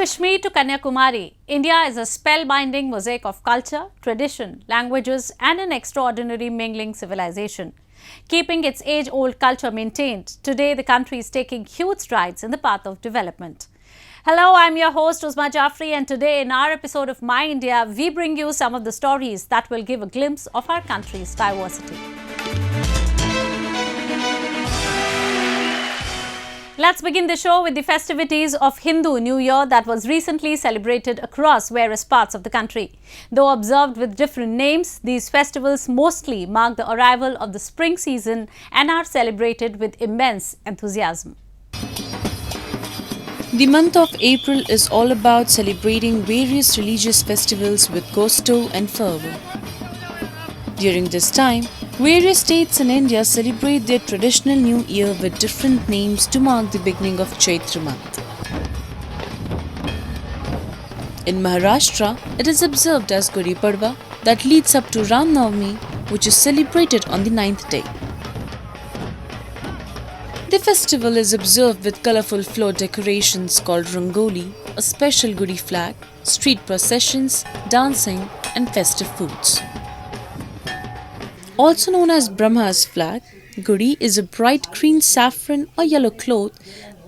Kashmir to Kanyakumari, India is a spellbinding mosaic of culture, tradition, languages and an extraordinary mingling civilization. Keeping its age-old culture maintained, today the country is taking huge strides in the path of development. Hello, I'm your host Uzma Jafri, and today in our episode of My India, we bring you some of the stories that will give a glimpse of our country's diversity. Let's begin the show with the festivities of Hindu New Year that was recently celebrated across various parts of the country. Though observed with different names, these festivals mostly mark the arrival of the spring season and are celebrated with immense enthusiasm. The month of April is all about celebrating various religious festivals with gusto and fervour. During this time, various states in India celebrate their traditional New Year with different names to mark the beginning of Chaitra month. In Maharashtra, it is observed as Gudi Parva that leads up to Ram Navami, which is celebrated on the 9th day. The festival is observed with colourful floor decorations called Rangoli, a special Gudi flag, street processions, dancing and festive foods. Also known as Brahma's flag, Gudi is a bright green saffron or yellow cloth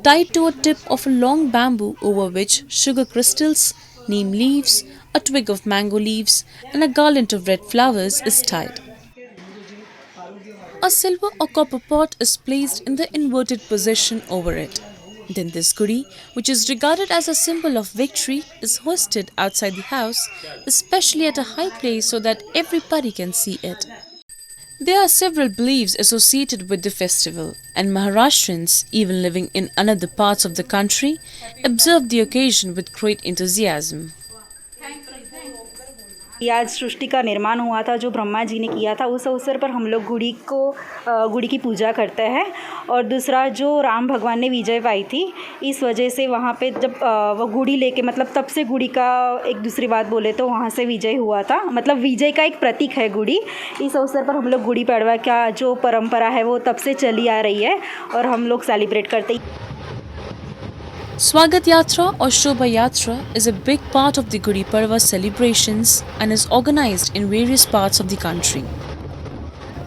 tied to a tip of a long bamboo over which sugar crystals, neem leaves, a twig of mango leaves and a garland of red flowers is tied. A silver or copper pot is placed in the inverted position over it. Then this Gudi, which is regarded as a symbol of victory, is hoisted outside the house, especially at a high place so that everybody can see it. There are several beliefs associated with the festival, and Maharashtrians, even living in other parts of the country, observe the occasion with great enthusiasm. आज सृष्टि का निर्माण हुआ था जो ब्रह्मा जी ने किया था, उस अवसर पर हम लोग गुड़ी की पूजा करते हैं। और दूसरा जो राम भगवान ने विजय पाई थी, इस वजह से वहाँ पे जब वो गुड़ी लेके मतलब तब से गुड़ी का एक दूसरी बात बोले तो वहाँ से विजय हुआ था, मतलब विजय का एक प्रतीक है गुड़ी। इस अवसर पर हम लोग गुड़ी पड़वा का जो परंपरा है वो तब से चली आ रही है और हम लोग सेलिब्रेट करते हैं। Swagat Yatra or Shobha Yatra is a big part of the Gudi Parva celebrations and is organized in various parts of the country.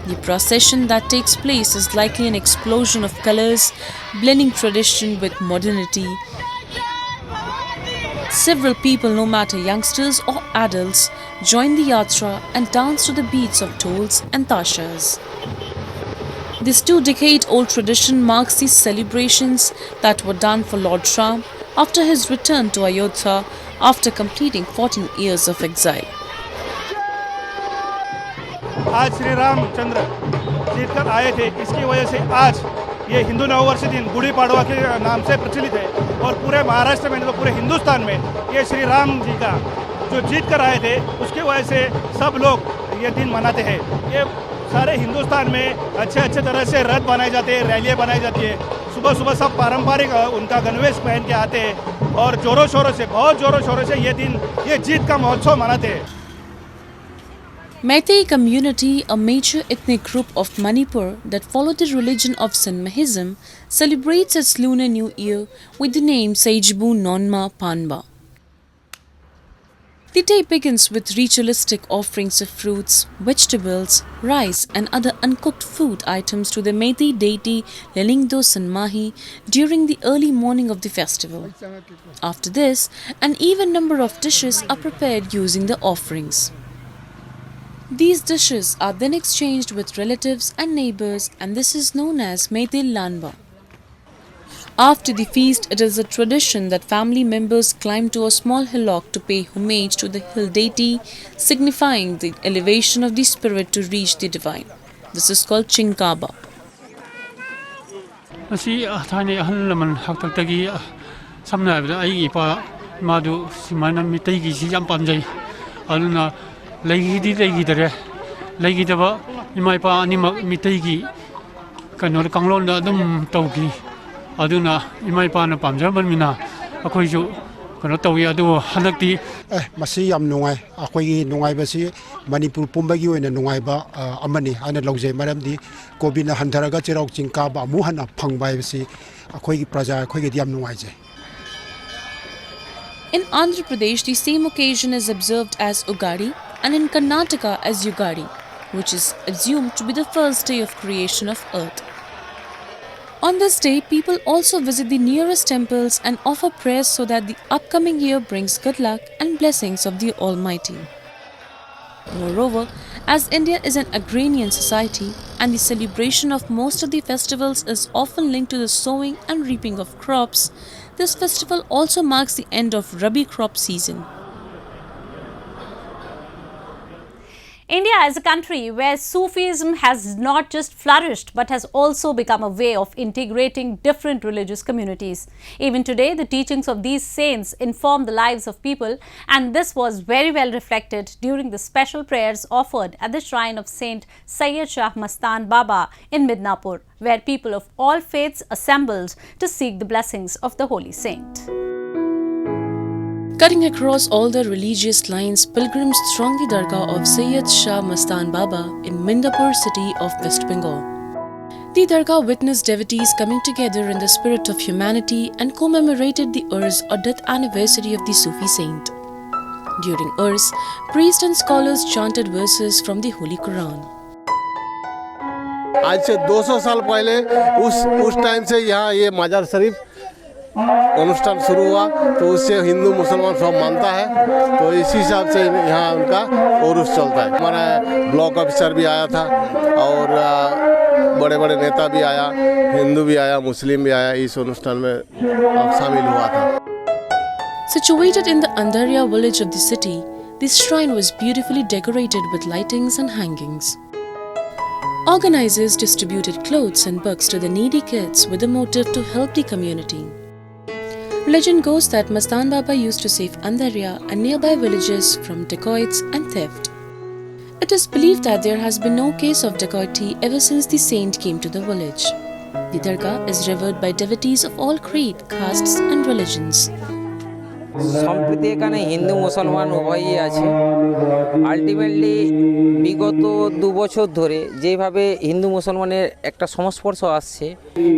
The procession that takes place is likely an explosion of colors, blending tradition with modernity. Several people, no matter youngsters or adults, join the yatra and dance to the beats of dhols and tashas. This 2-decade-old tradition marks these celebrations that were done for Lord Ram after his return to Ayodhya after completing 14 years of exile. आज श्री रामचंद्र जीत कर आए थे, इसकी वजह से आज ये हिंदू नववर्ष दिन गुड़ी पाड़वा के नाम से प्रचलित है और पूरे महाराष्ट्र में तो पूरे हिंदुस्तान में ये श्री राम जी का जो जीत कर आए थे उसकी वजह से सब लोग ये दिन मनाते हैं। ये सारे हिंदुस्तान में अच्छे तरह से रथ बनाए जाते हैं, रैलियाँ बनाई जाती है। सुबह सब पारंपरिक उनका गणवेश पहन के आते हैं और बहुत जोरों शोरों से ये जीत का महोत्सव मनाते हैं। Meitei community, a major ethnic group of Manipur that follow the religion of Sinmahism, celebrates its Lunar New Year with the name Seijibu Nonma Panba. The day begins with ritualistic offerings of fruits, vegetables, rice and other uncooked food items to the Meitei deity Lelingdo Sanmahi during the early morning of the festival. After this, an even number of dishes are prepared using the offerings. These dishes are then exchanged with relatives and neighbours, and this is known as Meitei Lanba. After the feast, it is a tradition that family members climb to a small hillock to pay homage to the hill deity, signifying the elevation of the spirit to reach the divine. This is called Chinkaba. aduna imai pa na pamjaban mina akhoi ju kono tawi adu hanakti masi yam nungai akhoi gi nungai ba si manipur pumba gi oina nungai ba amani ana logje maramdi kobina handaraga chirau chingka ba mu hana phangbai si akhoi gi praja akhoi gi yam nungai je. In Andhra Pradesh, the same occasion is observed as Ugadi and in Karnataka as Yugadi, which is assumed to be the first day of creation of earth. On this day, people also visit the nearest temples and offer prayers so that the upcoming year brings good luck and blessings of the Almighty. Moreover, as India is an agrarian society and the celebration of most of the festivals is often linked to the sowing and reaping of crops, this festival also marks the end of Rabi crop season. India is a country where Sufism has not just flourished but has also become a way of integrating different religious communities. Even today, the teachings of these saints inform the lives of people, and this was very well reflected during the special prayers offered at the shrine of Saint Sayyid Shah Mastan Baba in Midnapur, where people of all faiths assembled to seek the blessings of the holy saint. Cutting across all the religious lines, pilgrims throng the Dargah of Sayyid Shah Mastan Baba in Midnapur city of West Bengal. The Dargah witnessed devotees coming together in the spirit of humanity and commemorated the Urs or death anniversary of the Sufi saint. During Urs, priests and scholars chanted verses from the Holy Quran. आज से 200 साल पहले उस time से यहाँ ये मजार शरीफ अनुष्ठान शुरू हुआ, तो उससे हिंदू मुसलमान सब मानता है, तो इसी हिसाब से यहाँ उनका उर्स चलता है। हमारा ब्लॉक ऑफिसर भी आया था और बड़े बड़े नेता भी आया, हिंदू भी आया, मुस्लिम भी आया, इस अनुष्ठान में शामिल हुआ था। Situated in the Andarya village of the city, this shrine was beautifully decorated with lightings and hangings. Organizers distributed clothes and books to the needy kids with the motive to help the community. Legend goes that Mastan Baba used to save Andarya and nearby villages from dacoits and theft. It is believed that there has been no case of dacoity ever since the saint came to the village. The Dargah is revered by devotees of all creed, castes and religions. সম্প্রতি এখানে হিন্দু মুসলমান উভয়ই আছে। Ultimately বিগত 2 বছর ধরে যেভাবে হিন্দু মুসলমানের একটা সংস্পর্শ আসছে,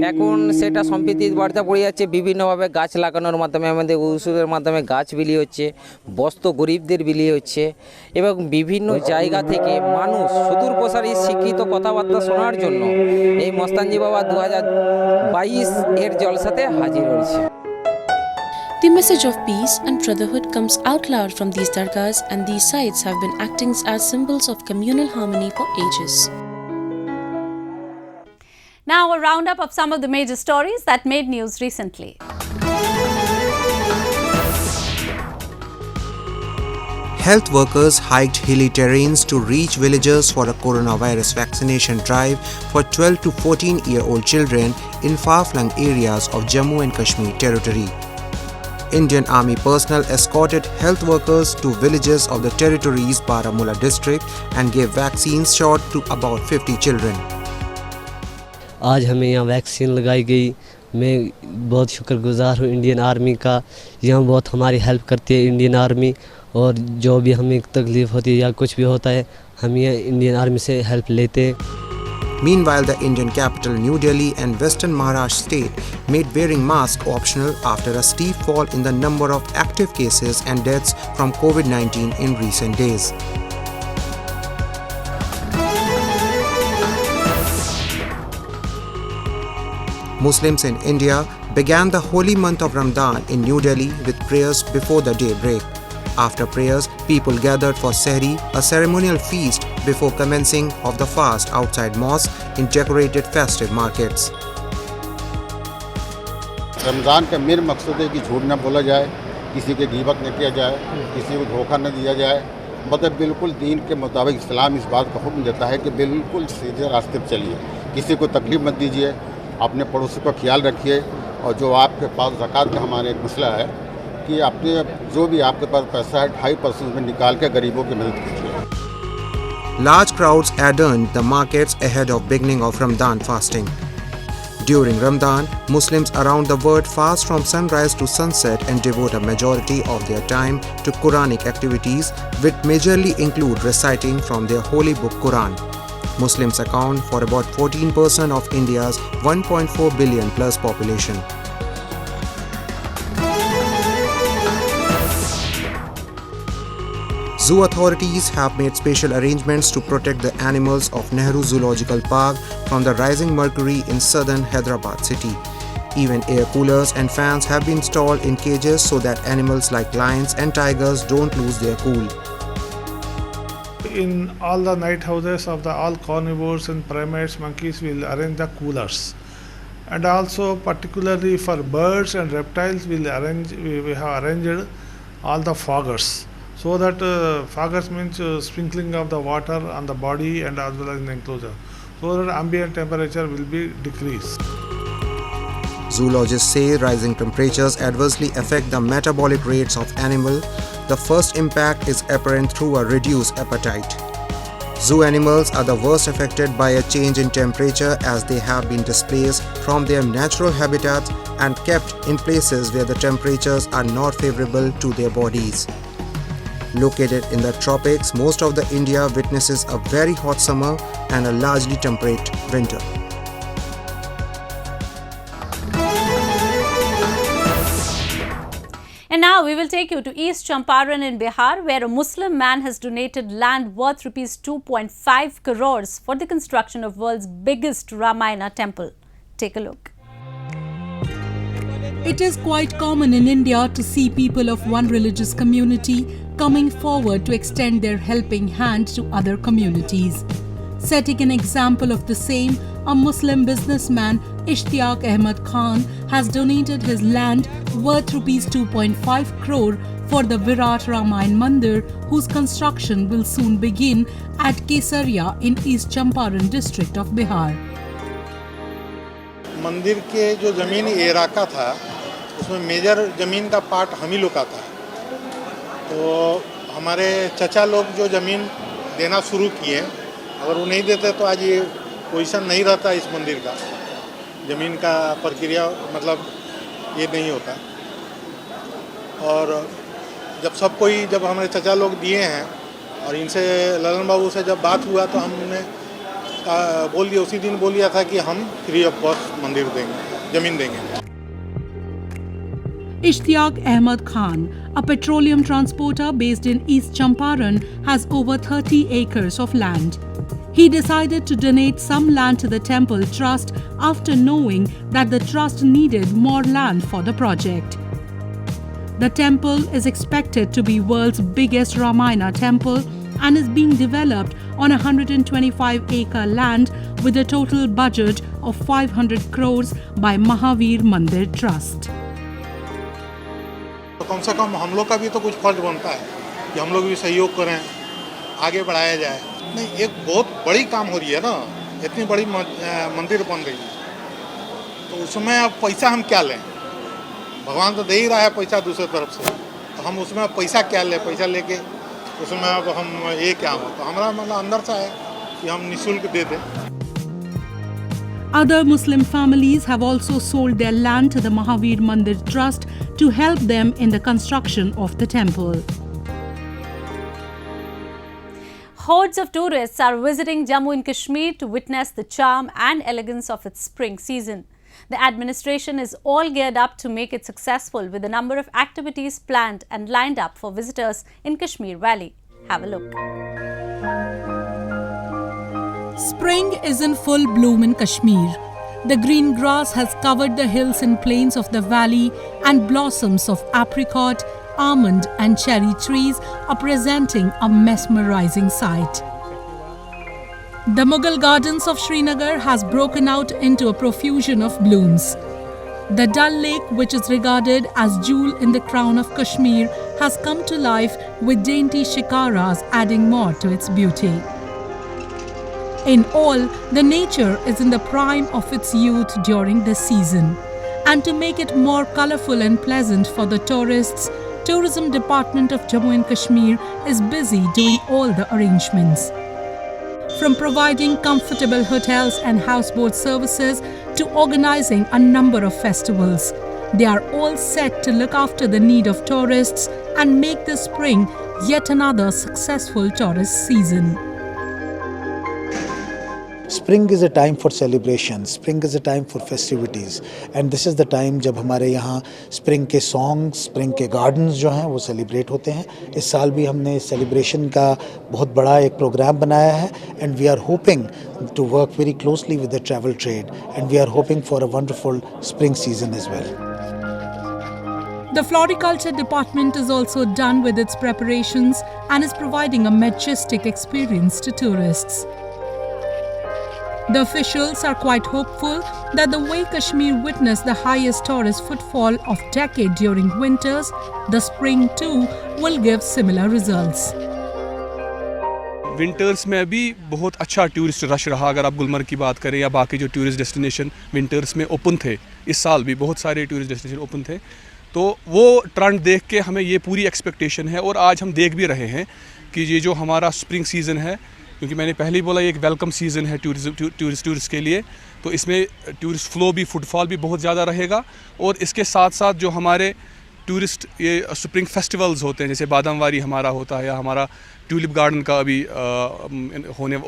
এখন সেটা সম্প্রীতির বার্তা পড়ে যাচ্ছে। বিভিন্নভাবে গাছ লাগানোর মাধ্যমে, আমাদের ওষুধের মাধ্যমে গাছ বিলি হচ্ছে, বস্ত্র গরিবদের বিলি হচ্ছে এবং বিভিন্ন জায়গা থেকে মানুষ সুদূর প্রসারী শিক্ষিত কথাবার্তা শোনার জন্য এই মস্তানজি বাবা 2022 এর জলসাতে হাজির হয়েছে। The message of peace and brotherhood comes out loud from these dargahs, and these sites have been acting as symbols of communal harmony for ages. Now a roundup of some of the major stories that made news recently. Health workers hiked hilly terrains to reach villagers for a coronavirus vaccination drive for 12 to 14-year-old children in far-flung areas of Jammu and Kashmir territory. Indian Army personnel escorted health workers to villages of the territory's Baramulla district and gave vaccines shot to about 50 children. आज हमें यहाँ vaccine लगाई गई। मैं बहुत शुक्रगुजार हूँ Indian army का। यहाँ बहुत हमारी हेल्प करती है इंडियन आर्मी, और जो भी हमें तकलीफ़ होती है या कुछ भी होता है, हम ये इंडियन आर्मी से हेल्प लेते हैं। Meanwhile, the Indian capital New Delhi and western Maharashtra state made wearing masks optional after a steep fall in the number of active cases and deaths from COVID-19 in recent days. Muslims in India began the holy month of Ramadan in New Delhi with prayers before the daybreak. After prayers, people gathered for Sehri, a ceremonial feast before commencing of the fast outside mosques in decorated festive markets. Ramzan का main मकसद है कि झूठ न बोला जाए, किसी के गीबत न किया जाए, किसी को धोखा न दिया जाए। मतलब बिल्कुल दीन के मुताबिक इस्लाम इस बात का हुक्म देता है कि बिल्कुल सीधे रास्ते पर चलिए, किसी को तकलीफ मत दीजिए, अपने पड़ोसी का ख्याल रखिए, और जो आपके पास ज़कात का हमारा एक मसला है कि अपने जो भी आपके पास पैसा है 2.5% में निकाल के गरीबों की मदद कीजिए। Large crowds adorned the markets ahead of beginning of Ramadan fasting. During Ramadan, Muslims around the world fast from sunrise to sunset and devote a majority of their time to Quranic activities, which majorly include reciting from their holy book Quran. Muslims account for about 14% of India's 1.4 billion plus population. Zoo authorities have made special arrangements to protect the animals of Nehru Zoological Park from the rising mercury in southern Hyderabad city. Even air coolers and fans have been installed in cages so that animals like lions and tigers don't lose their cool. In all the night houses of all carnivores and primates, monkeys will arrange the coolers. And also particularly for birds and reptiles we have arranged all the foggers. So that foggers means sprinkling of the water on the body and as well as in the enclosure. So that ambient temperature will be decreased. Zoologists say rising temperatures adversely affect the metabolic rates of animals. The first impact is apparent through a reduced appetite. Zoo animals are the worst affected by a change in temperature as they have been displaced from their natural habitats and kept in places where the temperatures are not favorable to their bodies. Located in the tropics, most of the India witnesses a very hot summer and a largely temperate winter. And now we will take you to East Champaran in Bihar, where a Muslim man has donated land worth rupees 2.5 crores for the construction of world's biggest Ramayana temple. Take a look. It is quite common in India to see people of one religious community coming forward to extend their helping hand to other communities. Setting an example of the same, a Muslim businessman, Ishtiaq Ahmed Khan, has donated his land worth rupees 2.5 crore for the Virat Ramayana Mandir, whose construction will soon begin at Kesaria in East Champaran district of Bihar. मंदिर के जो ज़मीनी इलाका था उसमें major ज़मीन का part हम ही लोग का था, तो हमारे चचा लोग जो ज़मीन देना शुरू किए, अगर वो नहीं देते तो आज ये पोजीशन नहीं रहता इस मंदिर का, ज़मीन का प्रक्रिया मतलब ये नहीं होता। और जब हमारे चचा लोग दिए हैं और इनसे ललन बाबू से जब बात हुआ तो हमने उसी दिन बोल दिया था कि हम फ्री ऑफ कॉस्ट मंदिर देंगे, जमीन देंगे। Ishtiaq Ahmed Khan, a petroleum transporter based in East Champaran, has over 30 acres of land. He decided to donate some land to the temple trust after knowing that the trust needed more land for the project. The temple is expected to be world's biggest Ramayana temple and is being developed on 125-acre land with a total budget of 500 crores by Mahavir Mandir Trust. तो कम से कम हम लोग का भी तो कुछ फर्ज बनता है कि हम लोग भी सहयोग करें, आगे बढ़ाया जाए। नहीं, एक बहुत बड़ी काम हो रही है ना, इतनी बड़ी मंदिर बन रही है, तो उसमें अब पैसा हम क्या लें? भगवान तो दे ही रहा है पैसा दूसरी तरफ से, तो हम उसमें पैसा क्या लें? पैसा लेके उसमें अब हम ये क्या हो, तो हमारा मतलब अंदर से है कि हम निःशुल्क दे दें। Other Muslim families have also sold their land to the Mahavir Mandir Trust to help them in the construction of the temple. Hordes of tourists are visiting Jammu and Kashmir to witness the charm and elegance of its spring season. The administration is all geared up to make it successful with a number of activities planned and lined up for visitors in Kashmir Valley. Have a look. Spring is in full bloom in Kashmir. The green grass has covered the hills and plains of the valley, and blossoms of apricot, almond and cherry trees are presenting a mesmerizing sight. The Mughal gardens of Srinagar has broken out into a profusion of blooms. The Dal Lake, which is regarded as jewel in the crown of Kashmir, has come to life with dainty shikaras adding more to its beauty. In all, the nature is in the prime of its youth during this season. And to make it more colorful and pleasant for the tourists, Tourism Department of Jammu and Kashmir is busy doing all the arrangements. From providing comfortable hotels and houseboat services to organizing a number of festivals, they are all set to look after the need of tourists and make the spring yet another successful tourist season. Spring is a time for celebration, spring is a time for festivities, and this is the time जब हमारे यहाँ spring के songs, spring के gardens जो हैं वो celebrate होते हैं. इस साल भी हमने celebration का बहुत बड़ा एक program बनाया है, and we are hoping to work very closely with the travel trade, and we are hoping for a wonderful spring season as well. The floriculture department is also done with its preparations and is providing a majestic experience to tourists. The officials are quite hopeful that the way Kashmir witnessed the highest tourist footfall of decade during winters, the spring too will give similar results. Winters में भी बहुत अच्छा tourist rush रहा. अगर आप गुलमर्ग की बात करें या बाकी जो टूरिस्ट डेस्टिनेशन विंटर्स में ओपन थे, इस साल भी बहुत सारे टूरिस्ट डेस्टिनेशन ओपन थे. तो वो ट्रेंड देख के हमें ये पूरी एक्सपेक्टेशन है, और आज हम देख भी रहे हैं कि ये जो हमारा स्प्रिंग सीज़न है, क्योंकि मैंने पहले ही बोला ये एक वेलकम सीज़न है टूरिस्ट के लिए, तो इसमें टूरिस्ट फ्लो भी, फुटफॉल भी बहुत ज़्यादा रहेगा. और इसके साथ साथ जो हमारे टूरिस्ट ये स्प्रिंग फेस्टिवल्स होते हैं, जैसे बादामवारी हमारा होता है या हमारा ट्यूलिप गार्डन का अभी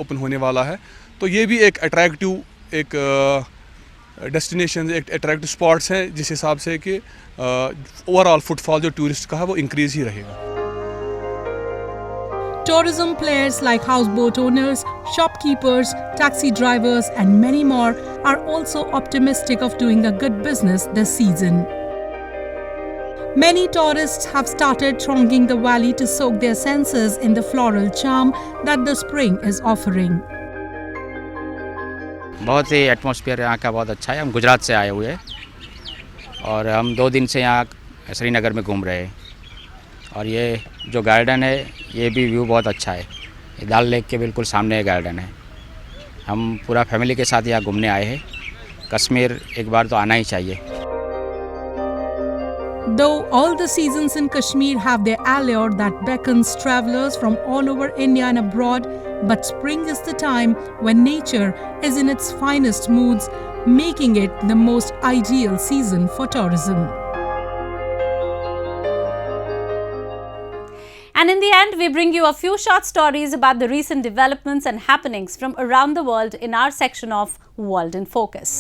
ओपन होने वाला है, तो ये भी एक अट्रैक्टिव एक डेस्टिनेशन, एक अट्रैक्टिव स्पॉट्स हैं, जिस हिसाब से कि ओवरऑल फुटफॉल जो टूरिस्ट का है वो इंक्रीज़ ही रहेगा. Tourism players like houseboat owners, shopkeepers, taxi drivers and many more are also optimistic of doing a good business this season. Many tourists have started thronging the valley to soak their senses in the floral charm that the spring is offering. बहुत ही atmosphere यहाँ का बहुत अच्छा है. हम गुजरात से आए हुए हैं और हम 2 दिन से यहाँ श्रीनगर में घूम रहे हैं. और ये जो गार्डन है ये भी व्यू बहुत अच्छा है. ये दाल लेक के बिल्कुल सामने गार्डन है. हम पूरा फैमिली के साथ यहाँ घूमने आए हैं. कश्मीर एक बार तो आना ही चाहिए. Though all the seasons in Kashmir have their allure that beckons travelers from all over India and abroad, but spring is the time when nature is in its finest moods, making it the most ideal season for tourism. And in the end, we bring you a few short stories about the recent developments and happenings from around the world in our section of World in Focus.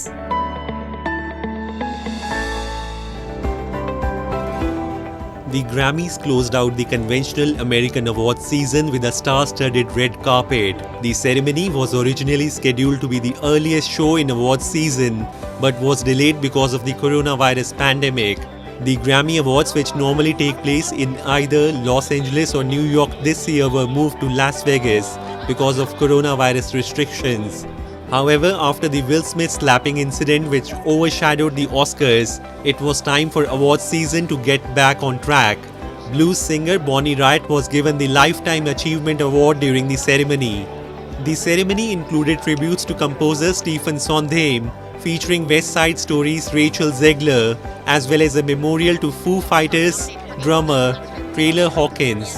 The Grammys closed out the conventional American awards season with a star-studded red carpet. The ceremony was originally scheduled to be the earliest show in awards season, but was delayed because of the coronavirus pandemic. The Grammy Awards, which normally take place in either Los Angeles or New York this year, were moved to Las Vegas because of coronavirus restrictions. However, after the Will Smith slapping incident which overshadowed the Oscars, it was time for awards season to get back on track. Blues singer Bonnie Raitt was given the Lifetime Achievement Award during the ceremony. The ceremony included tributes to composer Stephen Sondheim, featuring West Side Story's Rachel Zegler, as well as a memorial to Foo Fighters drummer Taylor Hawkins.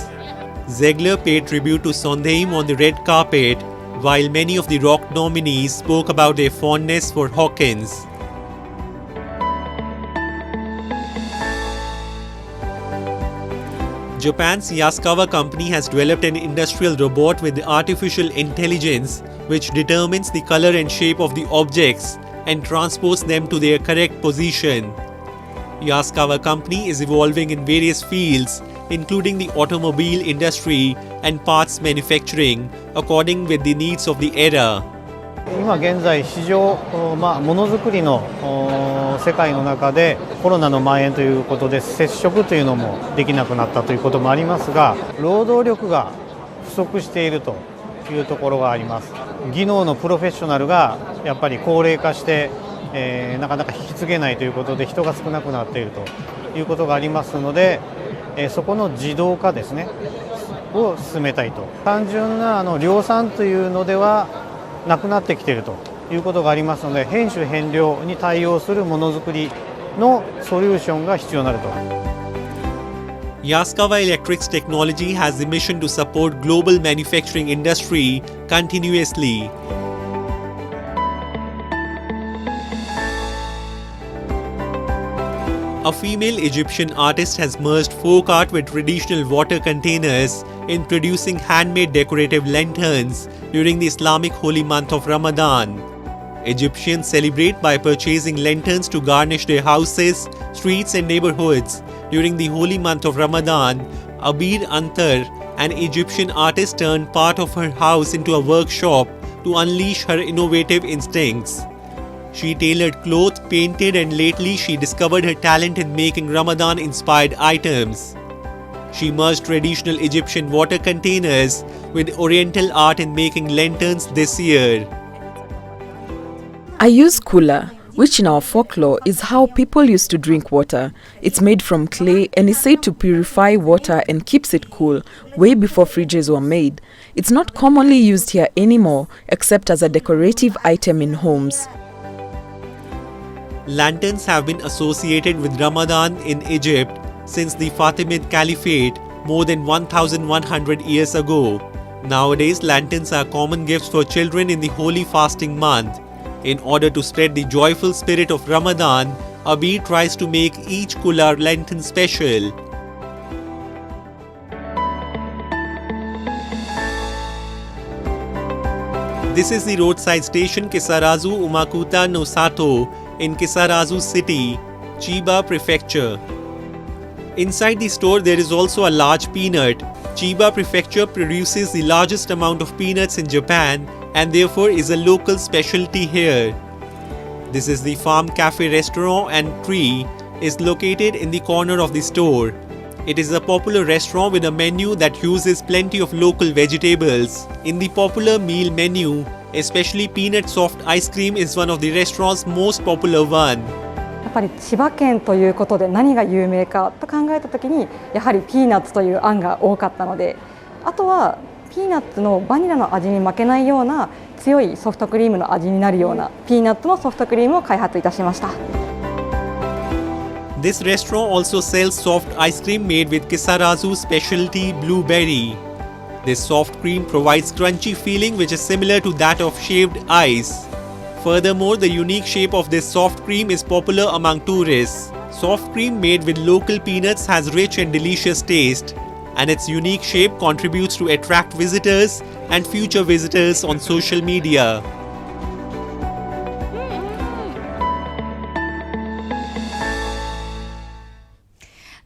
Zegler paid tribute to Sondheim on the red carpet, while many of the rock nominees spoke about their fondness for Hawkins. Japan's Yaskawa company has developed an industrial robot with artificial intelligence which determines the color and shape of the objects and transports them to their correct position. Yaskawa company is evolving in various fields, including the automobile industry and parts manufacturing, according with the needs of the era. 今現在市場、ものづくりの世界の中でコロナの蔓延ということで接触というのもできなくなったということもありますが、労働力が不足しているというところがあります。技能のプロフェッショナルがやっぱり高齢化して、なかなか引き継げないということで人が少なくなっているということがありますので、そこの自動化ですねを進めたいと。単純な量産というのではなくなってきているということがありますので、変種変量に対応するものづくりのソリューションが必要になると。Yaskawa Electric's technology has the mission to support global manufacturing industry continuously. A female Egyptian artist has merged folk art with traditional water containers in producing handmade decorative lanterns during the Islamic holy month of Ramadan. Egyptians celebrate by purchasing lanterns to garnish their houses, streets and neighborhoods. During the holy month of Ramadan, Abir Antar, an Egyptian artist, turned part of her house into a workshop to unleash her innovative instincts. She tailored clothes, painted, and lately she discovered her talent in making Ramadan-inspired items. She merged traditional Egyptian water containers with Oriental art in making lanterns this year. I use cooler, which in our folklore is how people used to drink water. It's made from clay and is said to purify water and keeps it cool, way before fridges were made. It's not commonly used here anymore, except as a decorative item in homes. Lanterns have been associated with Ramadan in Egypt since the Fatimid Caliphate more than 1,100 years ago. Nowadays, lanterns are common gifts for children in the holy fasting month. In order to spread the joyful spirit of Ramadan, Abir tries to make each Kular lantern special. This is the roadside station Kisarazu Umakuta no Sato in Kisarazu city, Chiba prefecture. Inside the store there is also a large peanut. Chiba prefecture produces the largest amount of peanuts in Japan and therefore is a local specialty here. This is the Farm Cafe restaurant and tree is located in the corner of the store. It is a popular restaurant with a menu that uses plenty of local vegetables. In the popular meal menu, especially peanut soft ice cream is one of the restaurant's most popular one. やっぱり千葉県ということで何が有名かと考えたときにやはりピーナッツという案が多かったので、あとはピーナッツのバニラの味に負けないような強いソフトクリームの味になるようなピーナッツのソフトクリームを開発いたしました。 This restaurant also sells soft ice cream made with Kisarazu specialty blueberry. This soft cream provides crunchy feeling which is similar to that of shaved ice. Furthermore, the unique shape of this soft cream is popular among tourists. Soft cream made with local peanuts has rich and delicious taste, and its unique shape contributes to attract visitors and future visitors on social media.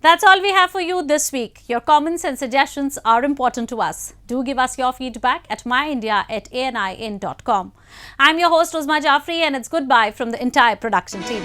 That's all we have for you this week. Your comments and suggestions are important to us. Do give us your feedback at myindia@anin.com. I'm your host Uzma Jafri and it's goodbye from the entire production team.